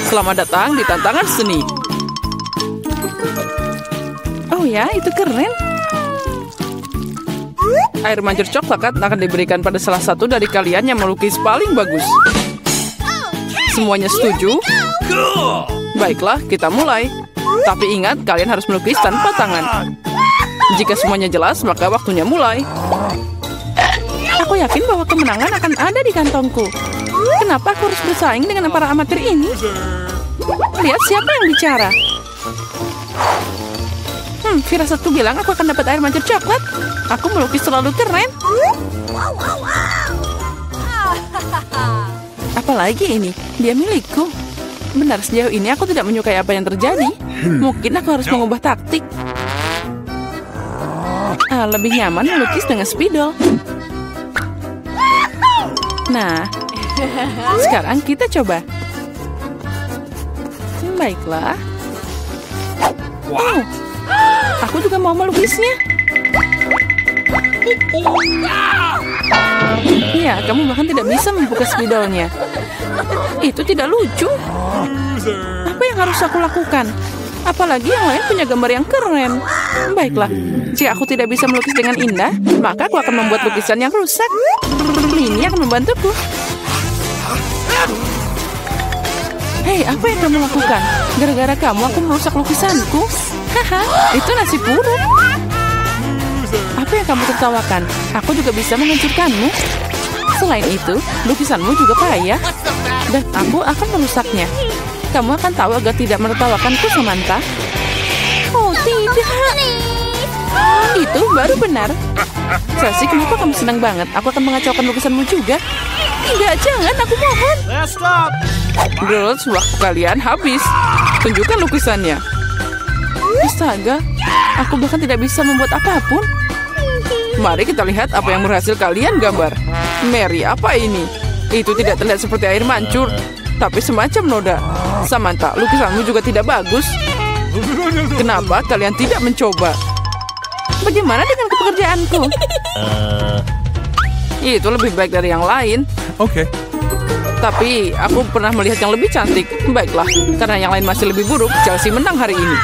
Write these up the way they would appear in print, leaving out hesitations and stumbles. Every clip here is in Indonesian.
Selamat datang di tantangan seni. Oh ya, itu keren. Air mancur coklat akan diberikan pada salah satu dari kalian yang melukis paling bagus. Semuanya setuju? Baiklah, kita mulai. Tapi ingat, kalian harus melukis tanpa tangan. Jika semuanya jelas, maka waktunya mulai. Aku yakin bahwa kemenangan akan ada di kantongku. Kenapa aku harus bersaing dengan para amatir ini? Lihat siapa yang bicara. Firasatku bilang aku akan dapat air mancur coklat. Aku melukis terlalu keren. Apalagi ini, dia milikku. Benar, sejauh ini aku tidak menyukai apa yang terjadi. Mungkin aku harus mengubah taktik. Lebih nyaman melukis dengan spidol. Nah, sekarang kita coba. Baiklah. Oh, aku juga mau melukisnya. Ya, kamu bahkan tidak bisa membuka spidolnya. Itu tidak lucu. Apa yang harus aku lakukan? Apalagi yang lain punya gambar yang keren. Baiklah, jika aku tidak bisa melukis dengan indah, maka aku akan membuat lukisan yang rusak. Ini akan membantuku. Hei, apa yang kamu lakukan? Gara-gara kamu aku merusak lukisanku. Haha, itu nasib buruk. Apa yang kamu tertawakan? Aku juga bisa menghancurkanmu. Selain itu, lukisanmu juga payah. Dan aku akan merusaknya. Kamu akan tahu agar tidak menertawakanku, Samantha. Oh, tidak. Itu baru benar. Chelsea, kenapa kamu senang banget? Aku akan mengacaukan lukisanmu juga. Tidak, jangan, aku mohon. Girls, waktu kalian habis. Tunjukkan lukisannya. Astaga, aku bahkan tidak bisa membuat apapun. Mari kita lihat apa yang berhasil kalian gambar. Mary, apa ini? Itu tidak terlihat seperti air mancur, tapi semacam noda. Samantha, lukisanmu juga tidak bagus. Kenapa kalian tidak mencoba? Bagaimana dengan pekerjaanku? Itu lebih baik dari yang lain. Oke. Tapi aku pernah melihat yang lebih cantik. Baiklah, karena yang lain masih lebih buruk, Chelsea menang hari ini.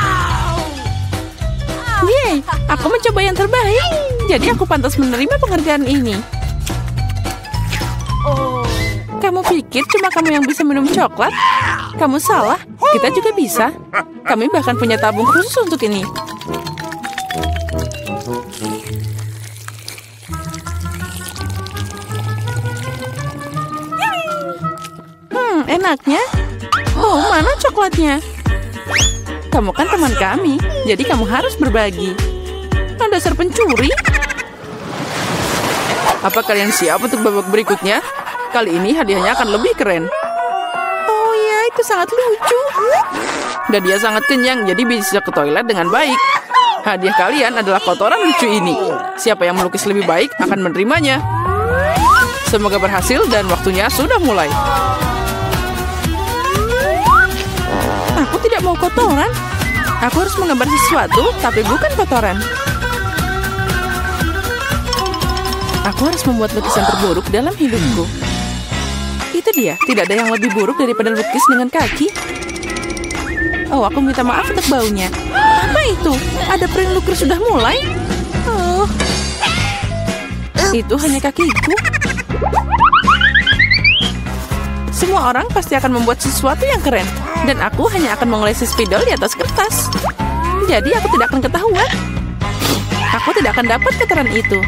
Yeay, aku mencoba yang terbaik. Jadi aku pantas menerima penghargaan ini. Kamu pikir cuma kamu yang bisa minum coklat? Kamu salah, kita juga bisa. Kami bahkan punya tabung khusus untuk ini. Enaknya. Oh, mana coklatnya? Kamu kan teman kami, jadi kamu harus berbagi. Dasar pencuri. Apa kalian siap untuk babak berikutnya? Kali ini hadiahnya akan lebih keren. Oh ya, itu sangat lucu. Dan dia sangat kenyang, jadi bisa ke toilet dengan baik. Hadiah kalian adalah kotoran lucu ini. Siapa yang melukis lebih baik akan menerimanya. Semoga berhasil dan waktunya sudah mulai. Aku tidak mau kotoran. Aku harus menggambar sesuatu, tapi bukan kotoran. Aku harus membuat lukisan terburuk dalam hidupku. Itu dia, tidak ada yang lebih buruk daripada lukis dengan kaki. Oh, aku minta maaf untuk baunya. Apa itu? Ada print lukis sudah mulai? Oh, itu hanya kakiku. Semua orang pasti akan membuat sesuatu yang keren. Dan aku hanya akan mengoleksi spidol di atas kertas. Jadi aku tidak akan ketahuan. Aku tidak akan dapat kotoran itu.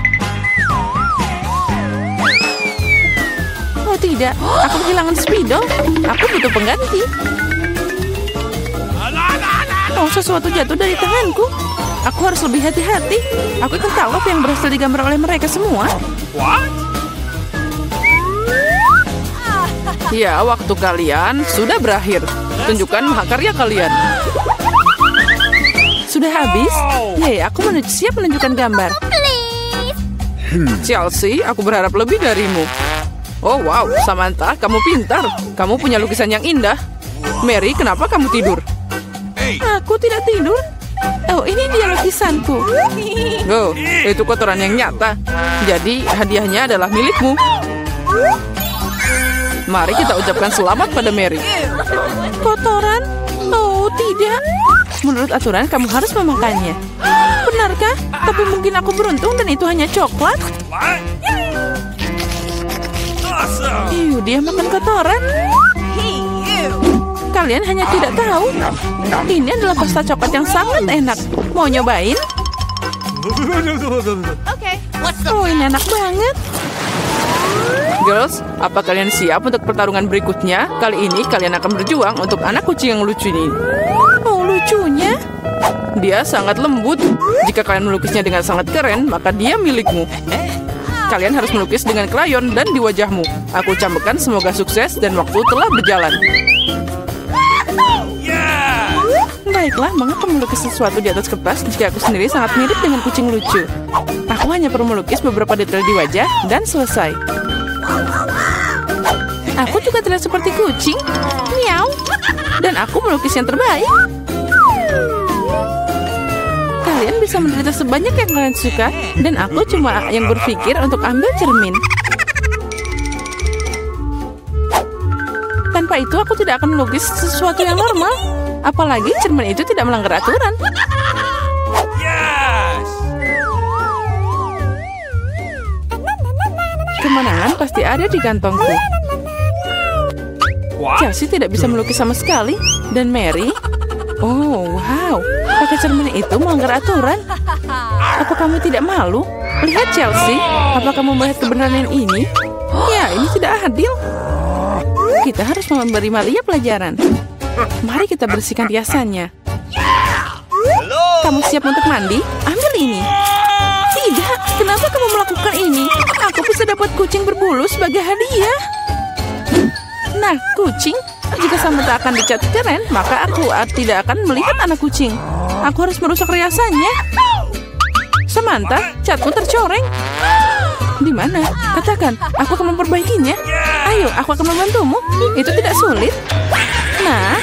Oh tidak, aku kehilangan spidol. Aku butuh pengganti. Oh, sesuatu jatuh dari tanganku. Aku harus lebih hati-hati. Aku akan tahu apa yang berhasil digambar oleh mereka semua. Ya, waktu kalian sudah berakhir. Tunjukkan mahakarya kalian. Sudah habis? Yeay, aku siap menunjukkan gambar. Chelsea, aku berharap lebih darimu. Oh wow, Samantha, kamu pintar. Kamu punya lukisan yang indah. Mary, kenapa kamu tidur? Aku tidak tidur. Oh, ini dia lukisanku. Oh, itu kotoran yang nyata. Jadi, hadiahnya adalah milikmu. Mari kita ucapkan selamat pada Mary. Kotoran? Oh, tidak. Menurut aturan, kamu harus memakannya. Benarkah? Tapi mungkin aku beruntung dan itu hanya coklat. Dia makan kotoran. Kalian hanya tidak tahu. Ini adalah pasta coklat yang sangat enak. Mau nyobain? Oh, ini enak banget. Girls, apa kalian siap untuk pertarungan berikutnya? Kali ini kalian akan berjuang untuk anak kucing yang lucu ini. Oh, lucunya. Dia sangat lembut. Jika kalian melukisnya dengan sangat keren, maka dia milikmu. Kalian harus melukis dengan krayon dan di wajahmu. Aku ucapkan semoga sukses dan waktu telah berjalan. Baiklah, mengapa melukis sesuatu di atas kertas jika aku sendiri sangat mirip dengan kucing lucu? Aku hanya perlu melukis beberapa detail di wajah dan selesai. Aku juga terlihat seperti kucing. Miau. Dan aku melukis yang terbaik. Kalian bisa menderita sebanyak yang kalian suka, dan aku cuma yang berpikir untuk ambil cermin. Tanpa itu aku tidak akan melukis sesuatu yang normal. Apalagi cermin itu tidak melanggar aturan. Kemenangan pasti ada di kantongku. Chelsea tidak bisa melukis sama sekali. Dan Mary? Oh, wow. Pakai cermin itu melanggar aturan. Apa kamu tidak malu? Lihat Chelsea. Apa kamu melihat kebenaran ini? Ya, ini tidak adil. Kita harus memberi Maria pelajaran. Mari kita bersihkan riasannya. Kamu siap untuk mandi? Ambil ini. Tidak, kenapa kamu melakukan ini? Aku bisa dapat kucing berbulu sebagai hadiah. Nah, kucing, jika Samantha akan dicat keren, maka aku tidak akan melihat anak kucing. Aku harus merusak riasannya. Samantha, catmu tercoreng. Di mana? Katakan, aku akan memperbaikinya. Ayo, aku akan membantumu. Itu tidak sulit. Nah,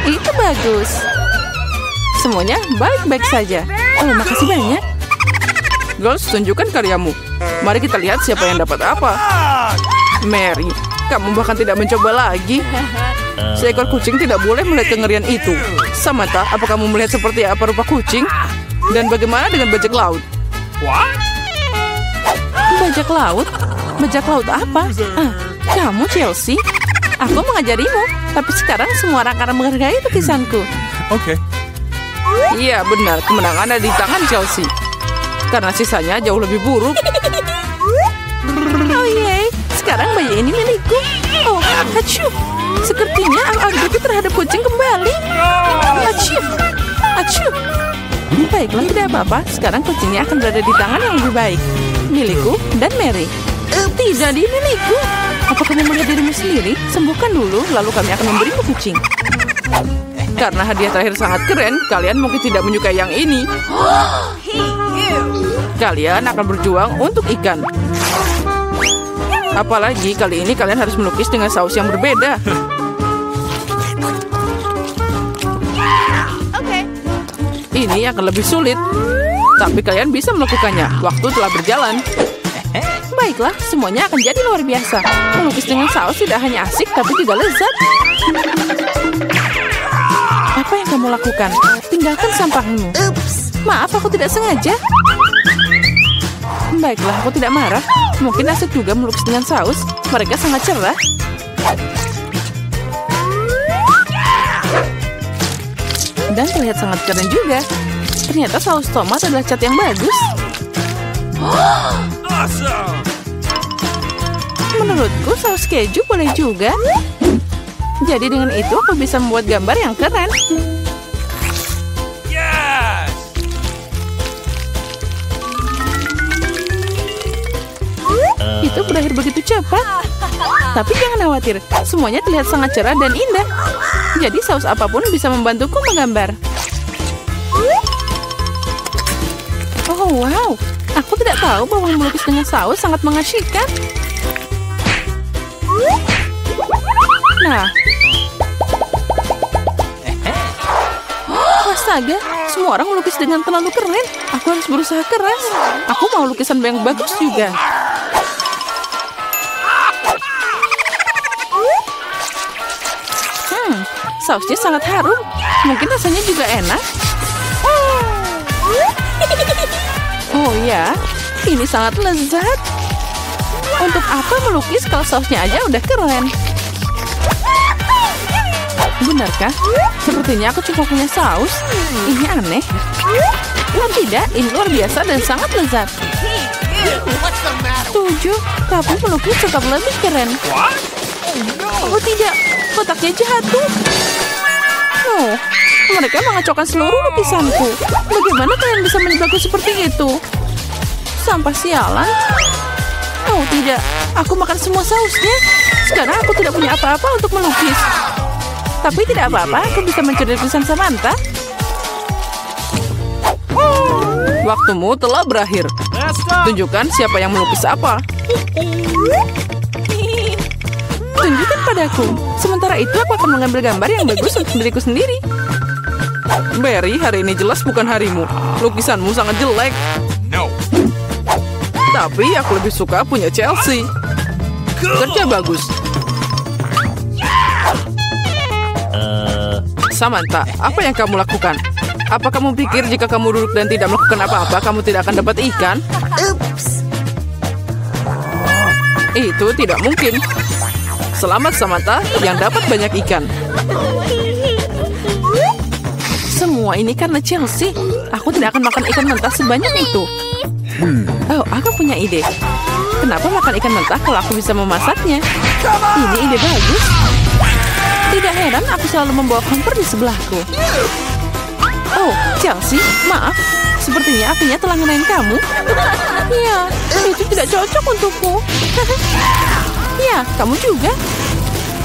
itu bagus. Semuanya baik-baik saja. Oh, makasih banyak. Girls, tunjukkan karyamu. Mari kita lihat siapa yang dapat apa. Mary, kamu bahkan tidak mencoba lagi. Seekor kucing tidak boleh melihat kengerian itu. Samantha, apa kamu melihat seperti apa rupa kucing? Dan bagaimana dengan bajak laut? Bajak laut? Bajak laut apa? Kamu Chelsea? Aku mengajarimu, tapi sekarang semua orang akan menghargai lukisanku. Oke. Iya benar, kemenangan ada di tangan Chelsea. Karena sisanya jauh lebih buruk. Oh yeay, sekarang bayi ini milikku. Oh, acuh. Sepertinya aku terhadap kucing kembali. Acuh. Acuh. Baiklah, tidak apa-apa. Sekarang kucingnya akan berada di tangan yang lebih baik. Milikku dan Mary. Tidak, dia milikku. Apa kamu melihat dirimu sendiri? Sembuhkan dulu, lalu kami akan memberimu kucing. Karena hadiah terakhir sangat keren, kalian mungkin tidak menyukai yang ini. Kalian akan berjuang untuk ikan. Apalagi kali ini kalian harus melukis dengan saus yang berbeda. Ini akan lebih sulit. Tapi kalian bisa melakukannya. Waktu telah berjalan. Baiklah, semuanya akan jadi luar biasa. Melukis dengan saus tidak hanya asik, tapi juga lezat. Apa yang kamu lakukan? Tinggalkan sampahmu. Maaf, aku tidak sengaja. Baiklah, aku tidak marah. Mungkin asik juga melukis dengan saus. Mereka sangat cerah. Dan terlihat sangat keren juga. Ternyata saus tomat adalah cat yang bagus. Menurutku saus keju boleh juga. Jadi dengan itu aku bisa membuat gambar yang keren. Itu berakhir begitu cepat. Tapi jangan khawatir, semuanya terlihat sangat cerah dan indah. Jadi saus apapun bisa membantuku menggambar. Oh wow, aku tidak tahu bahwa melukis dengan saus sangat mengasyikkan. Nah, astaga, semua orang melukis dengan terlalu keren. Aku harus berusaha keras. Aku mau lukisan yang bagus juga. Sausnya sangat harum. Mungkin rasanya juga enak. Oh ya, ini sangat lezat. Untuk apa melukis kalau sausnya aja udah keren? Benarkah? Sepertinya aku cuma punya saus. Ini aneh. Oh tidak, ini luar biasa dan sangat lezat. Setuju, tapi melukis tetap lebih keren. Oh tidak, kotaknya jatuh. Oh, mereka mengacaukan seluruh lukisanku. Bagaimana kalian bisa menjebakku seperti itu? Sampah sialan. Oh tidak, aku makan semua sausnya. Sekarang aku tidak punya apa-apa untuk melukis. Tapi tidak apa-apa, aku bisa mencuri lukisan Samantha. Waktumu telah berakhir. Tunjukkan siapa yang melukis apa. Tunjukkan padaku. Sementara itu aku akan mengambil gambar yang bagus untuk diriku sendiri. Barry, hari ini jelas bukan harimu. Lukisanmu sangat jelek. Tapi aku lebih suka punya Chelsea. Kerja bagus. Samantha, apa yang kamu lakukan? Apa kamu pikir jika kamu duduk dan tidak melakukan apa-apa, kamu tidak akan dapat ikan? Itu tidak mungkin. Selamat Samantha yang dapat banyak ikan. Semua ini karena Chelsea. Aku tidak akan makan ikan mentah sebanyak itu. Oh, aku punya ide. Kenapa makan ikan mentah kalau aku bisa memasaknya? Ini ide bagus. Tidak heran aku selalu membawa kompor di sebelahku. Oh, Chelsea, maaf. Sepertinya apinya telah ngenain kamu. Ya, itu tidak cocok untukku. Ya, kamu juga.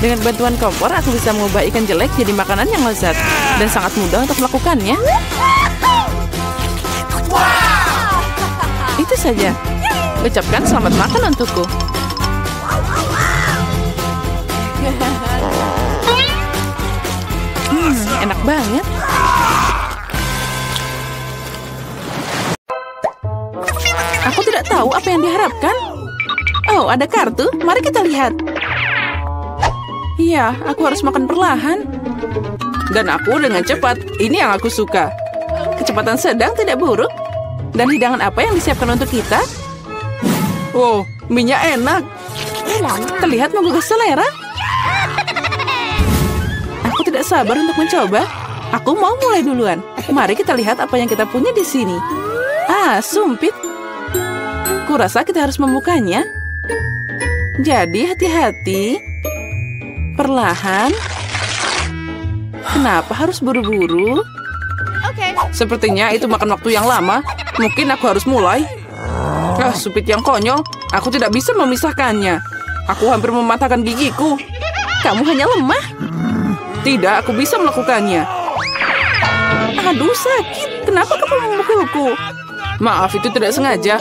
Dengan bantuan kompor, aku bisa mengubah ikan jelek jadi makanan yang lezat. Dan sangat mudah untuk melakukannya. Itu saja. Ucapkan selamat makan untukku. Enak banget. Aku tidak tahu apa yang diharapkan. Oh, ada kartu. Mari kita lihat. Iya, aku harus makan perlahan. Dan aku dengan cepat. Ini yang aku suka. Kecepatan sedang tidak buruk. Dan hidangan apa yang disiapkan untuk kita? Wow, minyak enak. Terlihat menggugah selera. Aku tidak sabar untuk mencoba. Aku mau mulai duluan. Mari kita lihat apa yang kita punya di sini. Ah, sumpit. Kurasa kita harus membukanya. Jadi hati-hati. Perlahan. Kenapa harus buru-buru? Sepertinya itu makan waktu yang lama. Mungkin aku harus mulai. Ah, sumpit yang konyol. Aku tidak bisa memisahkannya. Aku hampir mematahkan gigiku. Kamu hanya lemah. Tidak, aku bisa melakukannya. Aduh, sakit. Kenapa kamu memukulku? Maaf, itu tidak sengaja.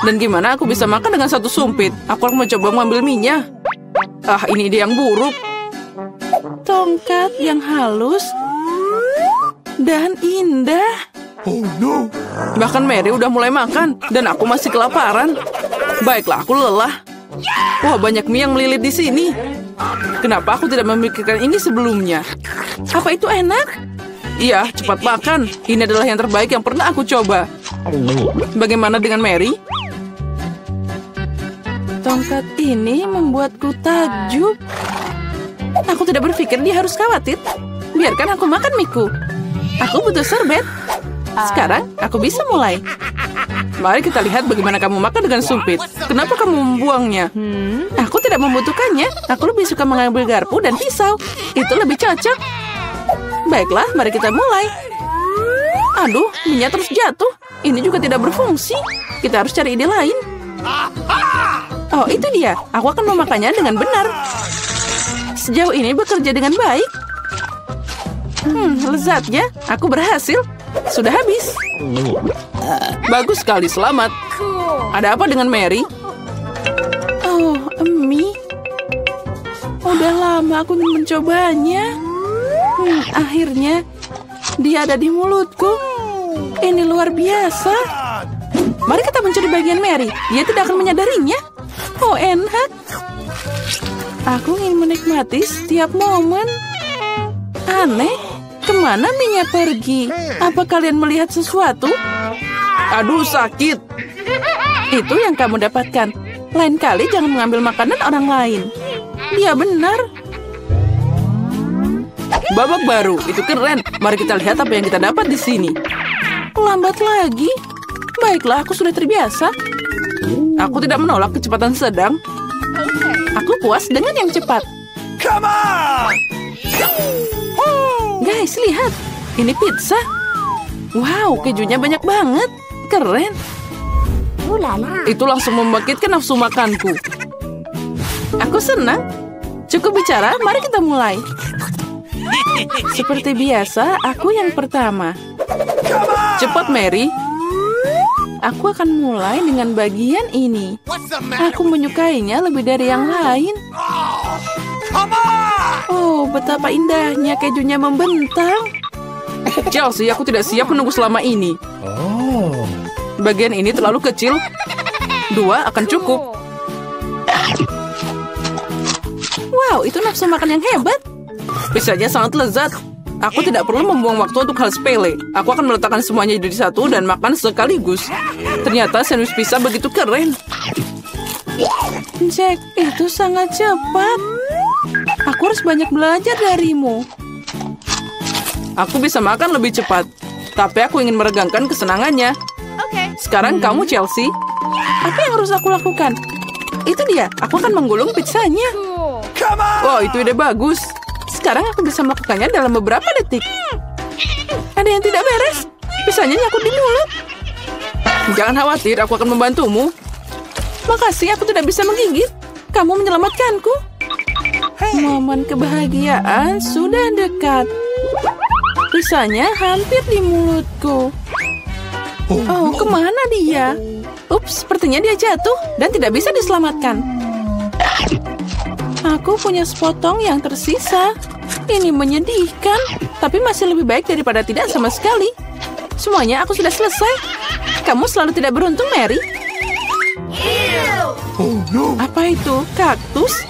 Dan gimana aku bisa makan dengan satu sumpit? Aku akan mencoba mengambil minyak. Ah, ini ide yang buruk. Tongkat yang halus dan indah. Oh no. Bahkan Mary udah mulai makan dan aku masih kelaparan. Baiklah, aku lelah. Wah, banyak mie yang melilit di sini. Kenapa aku tidak memikirkan ini sebelumnya? Apa itu enak? Iya, cepat makan. Ini adalah yang terbaik yang pernah aku coba. Bagaimana dengan Mary? Tongkat ini membuatku takjub. Aku tidak berpikir dia harus khawatir. Biarkan aku makan miku. Aku butuh serbet. Sekarang aku bisa mulai. Mari kita lihat bagaimana kamu makan dengan sumpit. Kenapa kamu membuangnya? Aku tidak membutuhkannya. Aku lebih suka mengambil garpu dan pisau. Itu lebih cocok. Baiklah, mari kita mulai. Aduh, minyak terus jatuh. Ini juga tidak berfungsi. Kita harus cari ide lain. Oh, itu dia. Aku akan memakannya dengan benar. Sejauh ini bekerja dengan baik. Lezatnya. Aku berhasil. Sudah habis. Bagus sekali, selamat. Ada apa dengan Mary? Oh, mie. Udah lama aku ingin mencobanya. Akhirnya, dia ada di mulutku. Ini luar biasa. Mari kita mencuri bagian Mary. Dia tidak akan menyadarinya. Oh, enak. Aku ingin menikmati setiap momen. aneh. Kemana minyak pergi? Apa kalian melihat sesuatu? Aduh, sakit. Itu yang kamu dapatkan. Lain kali jangan mengambil makanan orang lain. Dia benar. Babak baru, itu keren. Mari kita lihat apa yang kita dapat di sini. Lambat lagi. Baiklah, aku sudah terbiasa. Aku tidak menolak kecepatan sedang. Aku puas dengan yang cepat. Come on! Guys, lihat. Ini pizza. Wow, kejunya banyak banget. Keren. Itu langsung membangkitkan nafsu makanku. Aku senang. Cukup bicara, mari kita mulai. Seperti biasa, aku yang pertama. Cepat, Mary. Aku akan mulai dengan bagian ini. Aku menyukainya lebih dari yang lain. Oh, betapa indahnya kejunya membentang. Chelsea, aku tidak siap menunggu selama ini. Bagian ini terlalu kecil. 2 akan cukup. Wow, itu nafsu makan yang hebat. Pizzanya sangat lezat. Aku tidak perlu membuang waktu untuk hal sepele. Aku akan meletakkan semuanya jadi satu dan makan sekaligus. Ternyata sandwich pizza begitu keren. Jack, itu sangat cepat. Aku harus banyak belajar darimu. Aku bisa makan lebih cepat. Tapi aku ingin meregangkan kesenangannya. Sekarang kamu, Chelsea. Apa yang harus aku lakukan? Itu dia, aku akan menggulung pizzanya. Oh, itu ide bagus. Sekarang aku bisa melakukannya dalam beberapa detik. Ada yang tidak beres. Pizzanya nyangkut di mulut. Jangan khawatir, aku akan membantumu. Makasih, aku tidak bisa menggigit. Kamu menyelamatkanku. Momen kebahagiaan sudah dekat. Pizzanya hampir di mulutku. Oh, kemana dia? Ups, sepertinya dia jatuh dan tidak bisa diselamatkan. Aku punya sepotong yang tersisa. Ini menyedihkan, tapi masih lebih baik daripada tidak sama sekali. Semuanya aku sudah selesai. Kamu selalu tidak beruntung, Mary. Apa itu? Kaktus?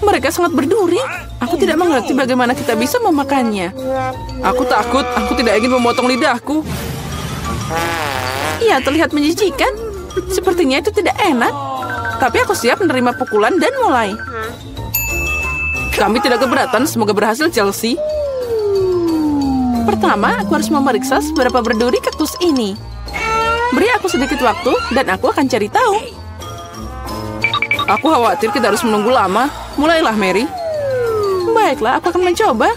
Mereka sangat berduri. Aku tidak mengerti bagaimana kita bisa memakannya. Aku takut, aku tidak ingin memotong lidahku. Iya, terlihat menjijikan. Sepertinya itu tidak enak. Tapi aku siap menerima pukulan dan mulai. Kami tidak keberatan, semoga berhasil, Chelsea. Pertama, aku harus memeriksa seberapa berduri kaktus ini. Beri aku sedikit waktu dan aku akan cari tahu. Aku khawatir kita harus menunggu lama. Mulailah, Mary. Baiklah, aku akan mencoba.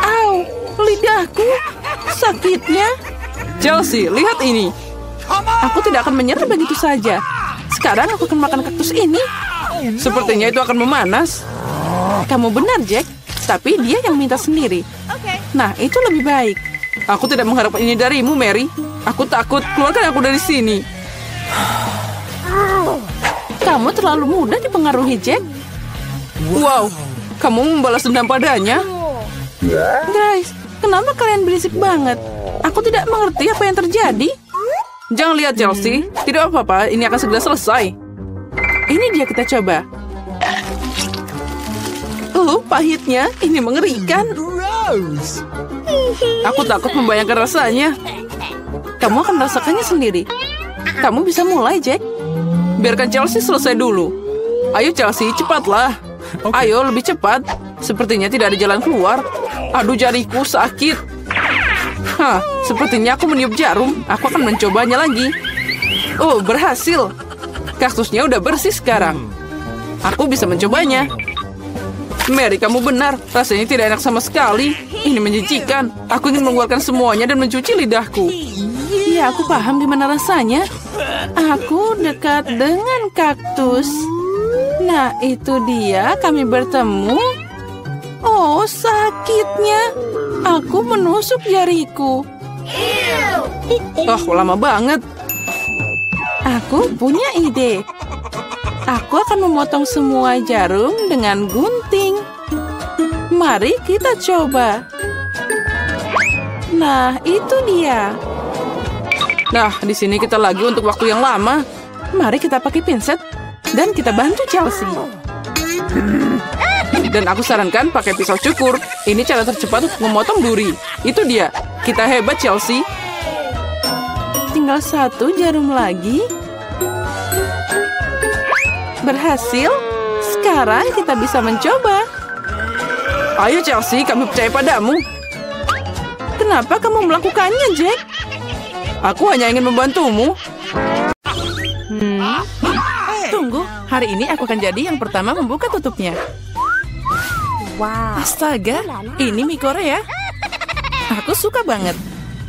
Au, lidahku. Sakitnya. Chelsea, lihat ini. Aku tidak akan menyerah begitu saja. Sekarang aku akan makan kaktus ini. Sepertinya itu akan memanas. Kamu benar, Jack. Tapi dia yang minta sendiri. Nah, itu lebih baik. Aku tidak mengharapkan ini darimu, Mary. Aku takut. Keluarkan aku dari sini. Kamu terlalu mudah dipengaruhi, Jack. Wow, kamu membalas dendam padanya. Guys, kenapa kalian berisik banget? Aku tidak mengerti apa yang terjadi. Jangan lihat, Chelsea. Tidak apa-apa, ini akan segera selesai. Ini dia, kita coba. Pahitnya. Ini mengerikan. Aku takut membayangkan rasanya. Kamu akan merasakannya sendiri. Kamu bisa mulai, Jack. Biarkan Chelsea selesai dulu. Ayo, Chelsea, cepatlah. Ayo, lebih cepat. Sepertinya tidak ada jalan keluar. Aduh, jariku sakit. Hah, sepertinya aku meniup jarum. Aku akan mencobanya lagi. Oh, berhasil. Kaktusnya udah bersih sekarang. Aku bisa mencobanya. Mary, kamu benar. Rasanya tidak enak sama sekali. Ini menjijikan. Aku ingin mengeluarkan semuanya dan mencuci lidahku. Ya, aku paham gimana rasanya. Aku dekat dengan kaktus. Nah, itu dia. Kami bertemu. Oh, sakitnya. Aku menusuk jariku. Oh, lama banget. Aku punya ide. Aku akan memotong semua jarum dengan gunting. Mari kita coba. Nah, itu dia. Nah, di sini kita lagi untuk waktu yang lama. Mari kita pakai pinset dan kita bantu Chelsea. Dan aku sarankan pakai pisau cukur. Ini cara tercepat untuk memotong duri. Itu dia. Kita hebat, Chelsea. Tinggal 1 jarum lagi. Berhasil. Sekarang kita bisa mencoba. Ayo, Chelsea, kami percaya padamu. Kenapa kamu melakukannya, Jack? Aku hanya ingin membantumu. Tunggu, hari ini aku akan jadi yang pertama membuka tutupnya. Wow. Astaga, ini mie Korea. Aku suka banget.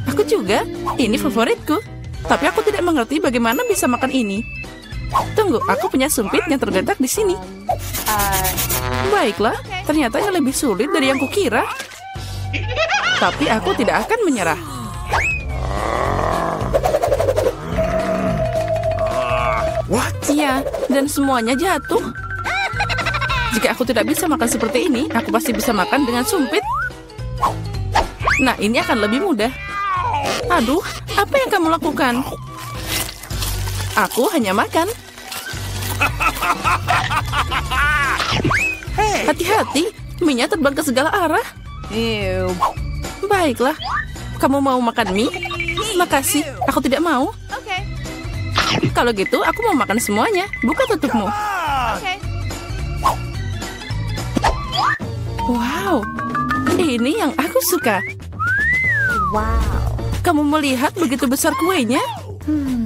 Aku juga, ini favoritku. Tapi aku tidak mengerti bagaimana bisa makan ini. Tunggu, aku punya sumpit yang terletak di sini. Baiklah, ternyata yang lebih sulit dari yang kukira. Tapi aku tidak akan menyerah. Iya, dan semuanya jatuh. Jika aku tidak bisa makan seperti ini, aku pasti bisa makan dengan sumpit. Nah, ini akan lebih mudah. Aduh, apa yang kamu lakukan? Aku hanya makan. Hati-hati, mie-nya terbang ke segala arah. Baiklah, kamu mau makan mie? Makasih, aku tidak mau. Kalau gitu, aku mau makan semuanya. Buka tutupmu. Wow, ini yang aku suka. Wow. Kamu melihat begitu besar kuenya?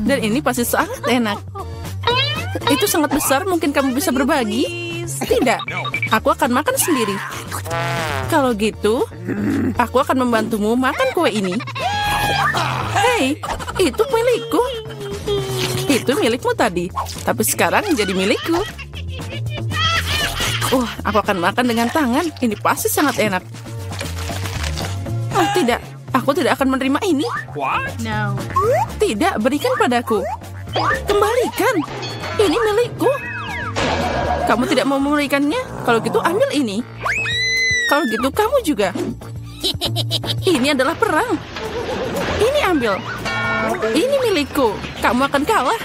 Dan ini pasti sangat enak. Itu sangat besar, mungkin kamu bisa berbagi? Tidak, aku akan makan sendiri. Kalau gitu, aku akan membantumu makan kue ini. Hei, itu milikku. Itu milikmu tadi, tapi sekarang jadi milikku. Aku akan makan dengan tangan. Ini pasti sangat enak. Oh, tidak. Aku tidak akan menerima ini. No. Tidak, berikan padaku. Kembalikan. Ini milikku. Kamu tidak mau memberikannya? Kalau gitu, ambil ini. Kalau gitu, kamu juga. Ini adalah perang. Ini ambil. Ini milikku. Kamu akan kalah.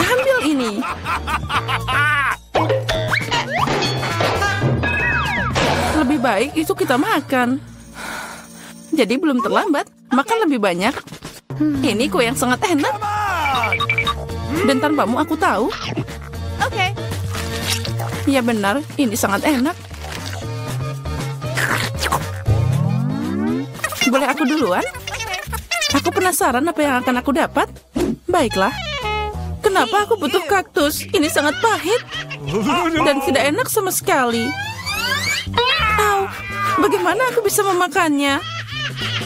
Ambil ini. Lebih baik itu kita makan. Jadi belum terlambat. Makan lebih banyak. Ini kue yang sangat enak. Dan tanpamu aku tahu. Ya benar, ini sangat enak. Boleh aku duluan? Aku penasaran apa yang akan aku dapat. Baiklah. Kenapa aku butuh kaktus? Ini sangat pahit. Dan tidak enak sama sekali. Au, bagaimana aku bisa memakannya?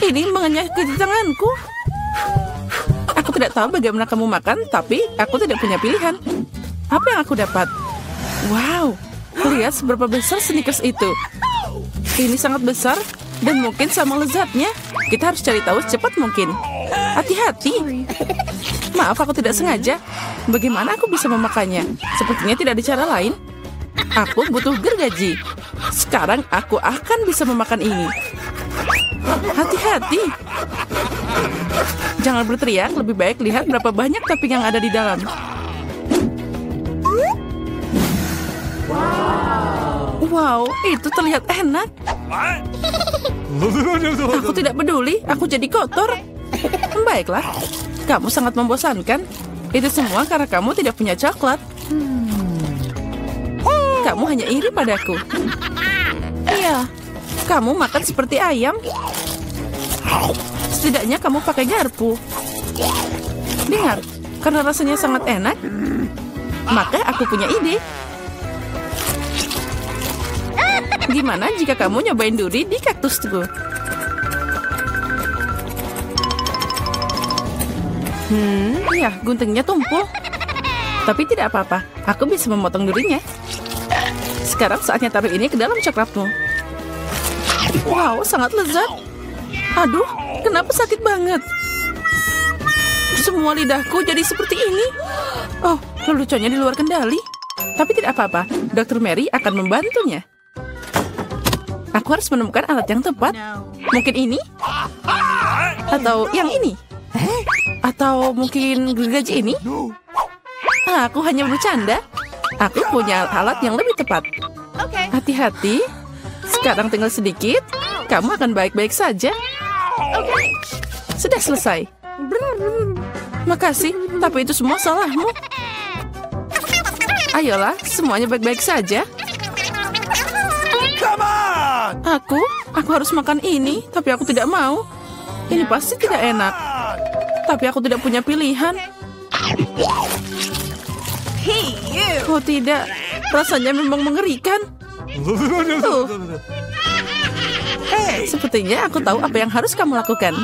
Ini mengenyah ke tanganku. Aku tidak tahu bagaimana kamu makan, tapi aku tidak punya pilihan. Apa yang aku dapat? Wow, lihat seberapa besar Snickers itu. Ini sangat besar dan mungkin sama lezatnya. Kita harus cari tahu secepat mungkin. Hati-hati. Maaf, aku tidak sengaja. Bagaimana aku bisa memakannya? Sepertinya tidak ada cara lain. Aku butuh gergaji. Sekarang aku akan bisa memakan ini. Hati-hati. Jangan berteriak, lebih baik lihat berapa banyak topping yang ada di dalam. Wow, itu terlihat enak. Aku tidak peduli, aku jadi kotor. Baiklah, kamu sangat membosankan. Itu semua karena kamu tidak punya coklat. Kamu hanya iri padaku. Iya, kamu makan seperti ayam. Setidaknya kamu pakai garpu. Dengar, karena rasanya sangat enak, maka aku punya ide. Gimana jika kamu nyobain duri di kaktusku? Ya, guntingnya tumpul. Tapi tidak apa-apa, aku bisa memotong durinya. Sekarang saatnya taruh ini ke dalam coklatmu. Wow, sangat lezat. Aduh, kenapa sakit banget? Semua lidahku jadi seperti ini. Oh, leluconnya di luar kendali. Tapi tidak apa-apa, Dr. Mary akan membantunya. Aku harus menemukan alat yang tepat. Mungkin ini? Atau yang ini? Atau mungkin gergaji ini? Aku hanya bercanda. Aku punya alat yang lebih tepat. Okay. Hati-hati. Sekarang tinggal sedikit. Kamu akan baik-baik saja. Sudah selesai. Makasih, tapi itu semua salahmu. Ayolah, semuanya baik-baik saja. Come on! Aku harus makan ini, tapi aku tidak mau. Ini pasti tidak enak. Tapi aku tidak punya pilihan. Hey, you. Oh tidak, rasanya memang mengerikan. Sepertinya aku tahu apa yang harus kamu lakukan.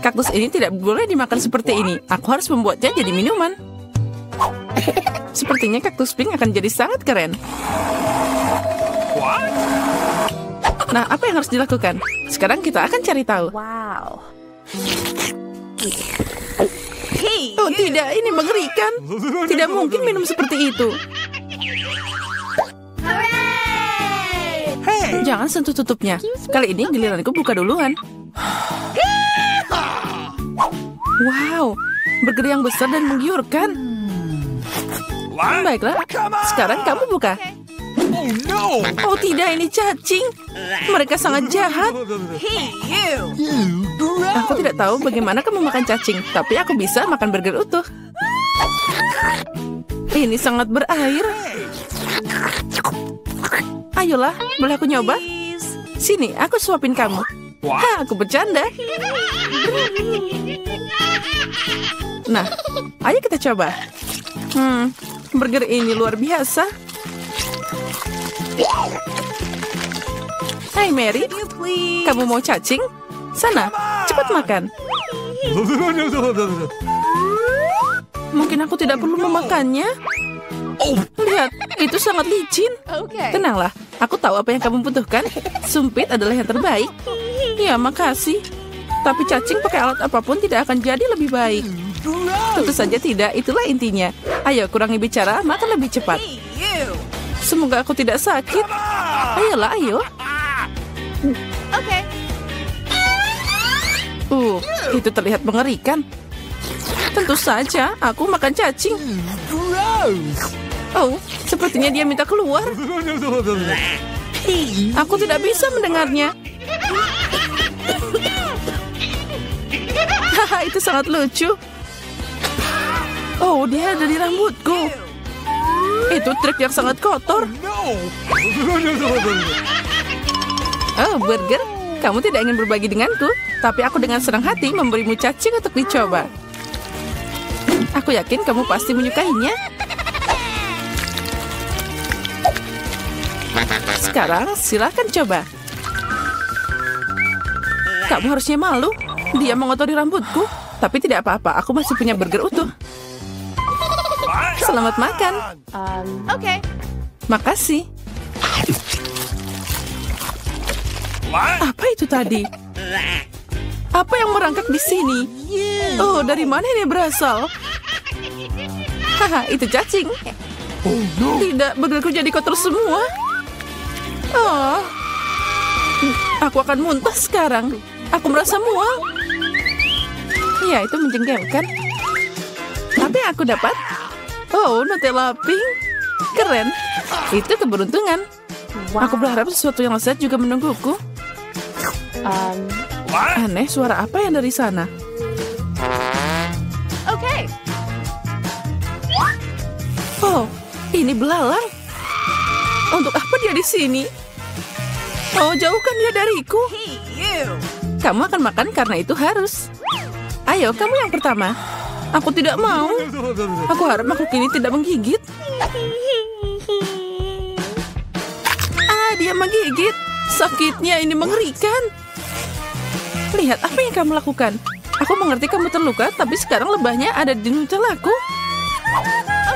Kaktus ini tidak boleh dimakan seperti ini. Aku harus membuatnya jadi minuman. Sepertinya kaktus pink akan jadi sangat keren. Nah, apa yang harus dilakukan? Sekarang kita akan cari tahu. Wow. Hey, Oh tidak, ini mengerikan. Tidak mungkin minum seperti itu. Jangan sentuh tutupnya. Kali ini giliranku buka duluan. Wow, burger yang besar dan menggiurkan. Baiklah, sekarang kamu buka. Oh no! Oh tidak, ini cacing. Mereka sangat jahat. hey, you. Aku tidak tahu bagaimana kamu makan cacing, tapi aku bisa makan burger utuh. Ini sangat berair. Ayolah, boleh aku nyoba? Sini, aku suapin kamu. Hah, aku bercanda. Nah, ayo kita coba. Burger ini luar biasa. Hai Mary, You please. kamu mau cacing? Sana, cepat makan. Mungkin aku tidak perlu memakannya. Lihat, itu sangat licin. Okay. Tenanglah, aku tahu apa yang kamu butuhkan. Sumpit adalah yang terbaik. Ya, makasih. Tapi cacing pakai alat apapun tidak akan jadi lebih baik. Tentu saja tidak, itulah intinya. Ayo, kurangi bicara, makan lebih cepat. Hey, you. Semoga aku tidak sakit. Ayolah, ayo. Okay. Itu terlihat mengerikan. Tentu saja, aku makan cacing. Oh, sepertinya dia minta keluar. Aku tidak bisa mendengarnya. Haha, itu sangat lucu. Oh, dia ada di rambutku. Itu trik yang sangat kotor. Oh, burger. Kamu tidak ingin berbagi denganku, tapi aku dengan senang hati memberimu cacing untuk dicoba. Aku yakin kamu pasti menyukainya. Sekarang silakan coba. Kamu harusnya malu. Dia mengotori rambutku. Tapi tidak apa-apa, aku masih punya burger utuh. Selamat makan. Okay. Makasih. Apa itu tadi? Apa yang merangkak di sini? Oh, dari mana ini berasal? Haha, itu cacing. Tidak, burgerku jadi kotor semua. Oh, aku akan muntah sekarang. Aku merasa mual. Ya, itu menjengkelkan. Apa yang aku dapat? Oh, Nutella pink. Keren. Itu keberuntungan. Aku berharap sesuatu yang lezat juga menungguku. Aneh, suara apa yang dari sana? Okay. Oh, ini belalang. Untuk apa dia di sini? Oh, jauhkan dia dariku. Hey, you. Kamu akan makan karena itu harus. Ayo, kamu yang pertama. Aku tidak mau. Aku harap makhluk ini tidak menggigit. Dia menggigit. Sakitnya ini mengerikan. Lihat apa yang kamu lakukan. Aku mengerti kamu terluka, tapi sekarang lebahnya ada di Nutellaku.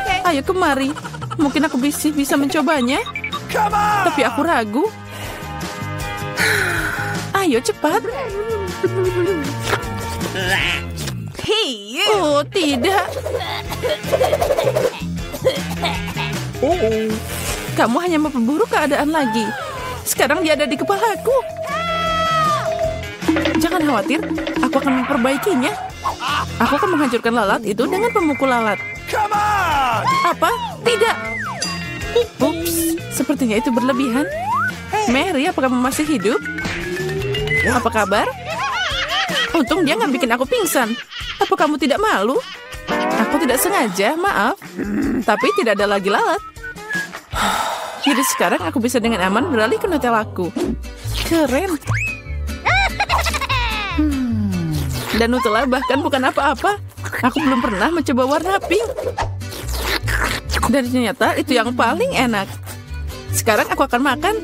Okay. Ayo kemari. Mungkin aku bisa mencobanya. Tapi aku ragu. Ayo cepat. Hey, you. Oh, tidak. Kamu hanya memperburuk keadaan lagi. Sekarang dia ada di kepalaku. Jangan khawatir, aku akan memperbaikinya. Aku akan menghancurkan lalat itu dengan pemukul lalat. Apa? Tidak. Ups, sepertinya itu berlebihan. Mary, apakah kamu masih hidup? Apa kabar? Untung dia nggak bikin aku pingsan. Apa kamu tidak malu? Aku tidak sengaja, maaf. Tapi tidak ada lagi lalat. Jadi sekarang aku bisa dengan aman beralih ke Nutella aku. Keren. Dan Nutella bahkan bukan apa-apa. Aku belum pernah mencoba warna pink. Dan ternyata itu yang paling enak. Sekarang aku akan makan.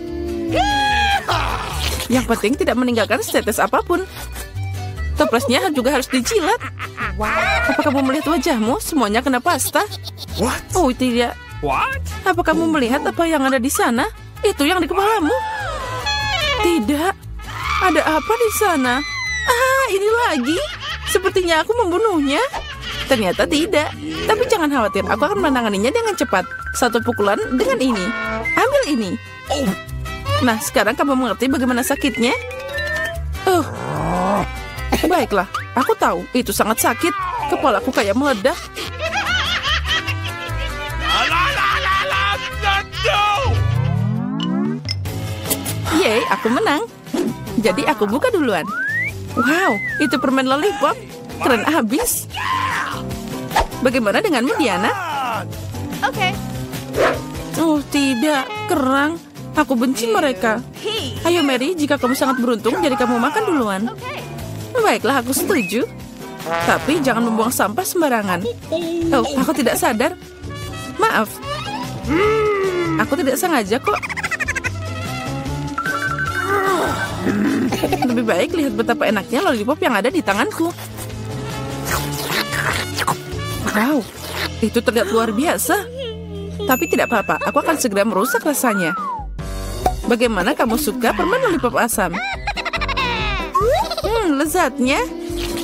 Yang penting tidak meninggalkan tetes apapun. Toplesnya juga harus dijilat. Apa kamu melihat wajahmu? Semuanya kena pasta. What? Oh tidak. What? Apa kamu melihat apa yang ada di sana? Itu yang di kepalamu. Tidak. Ada apa di sana? Ah, ini lagi. Sepertinya aku membunuhnya. Ternyata tidak. Tapi jangan khawatir, aku akan menanganinya dengan cepat. Satu pukulan dengan ini. Ambil ini. Nah, sekarang kamu mengerti bagaimana sakitnya? Baiklah, aku tahu itu sangat sakit. Kepalaku kayak meledak. No! Yeay, aku menang. Jadi aku buka duluan. Wow, itu permen lollipop. Keren abis. Bagaimana denganmu, Diana? Okay. Oh, tidak. Kerang. Aku benci mereka. He. Ayo, Mary, jika kamu sangat beruntung, jadi kamu makan duluan. Okay. Baiklah, aku setuju. Tapi jangan membuang sampah sembarangan. Oh, aku tidak sadar. Maaf. Aku tidak sengaja kok. Lebih baik lihat betapa enaknya lollipop yang ada di tanganku. Wow, itu terlihat luar biasa. Tapi tidak apa-apa, aku akan segera merusak rasanya. Bagaimana kamu suka permen lollipop asam? Lezatnya.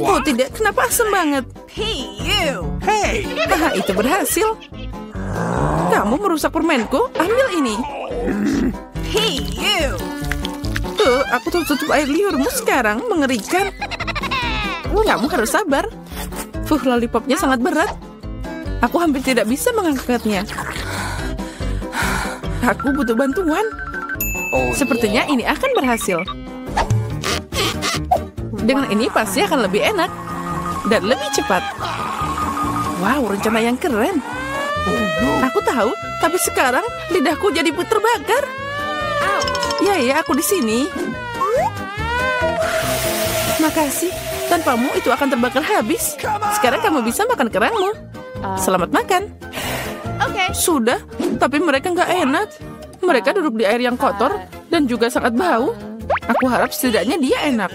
Oh tidak, kenapa asam banget? He. You. Hey! Ah, itu berhasil. Kamu merusak permenku, ambil ini. He. You. Aku tutup air liurmu sekarang, mengerikan. Kamu harus sabar. Lollipopnya sangat berat. Aku hampir tidak bisa mengangkatnya. Aku butuh bantuan. Sepertinya ini akan berhasil. Dengan ini pasti akan lebih enak. Dan lebih cepat. Wow, rencana yang keren. Aku tahu, tapi sekarang lidahku jadi terbakar. Ya, aku di sini. Makasih. Tanpamu itu akan terbakar habis. Sekarang kamu bisa makan kerangmu. Selamat makan. Okay. Sudah, tapi mereka nggak enak. Mereka duduk di air yang kotor dan juga sangat bau. Aku harap setidaknya dia enak.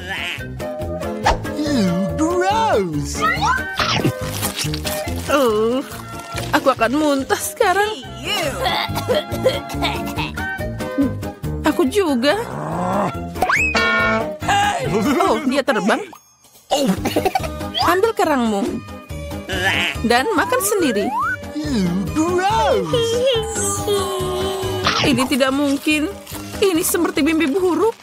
Gross! Aku akan muntah sekarang. He. You. Aku juga. Oh, dia terbang. Ambil kerangmu. Dan makan sendiri. Gross! Ini tidak mungkin. Ini seperti mimpi buruk.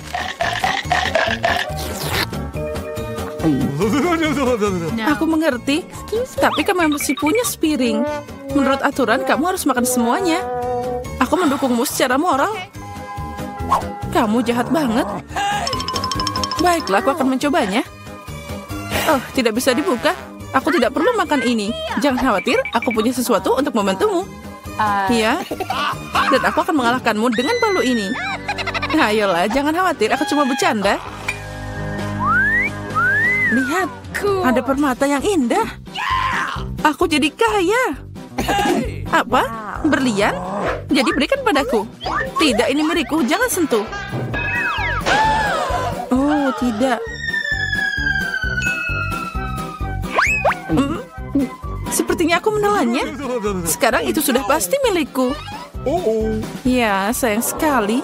Aku mengerti. Tapi kamu masih punya piring. Menurut aturan, kamu harus makan semuanya. Aku mendukungmu secara moral. Kamu jahat banget. Baiklah, aku akan mencobanya. Oh, tidak bisa dibuka. Aku tidak perlu makan ini. Jangan khawatir, aku punya sesuatu untuk membantumu. Iya. Dan aku akan mengalahkanmu dengan palu ini. Ayolah, jangan khawatir, aku cuma bercanda. Lihat, ada permata yang indah. Aku jadi kaya. Apa? Berlian? Jadi berikan padaku. Tidak, ini milikku, jangan sentuh. Oh, tidak. Sepertinya aku menelannya. Sekarang itu sudah pasti milikku. Ya, sayang sekali.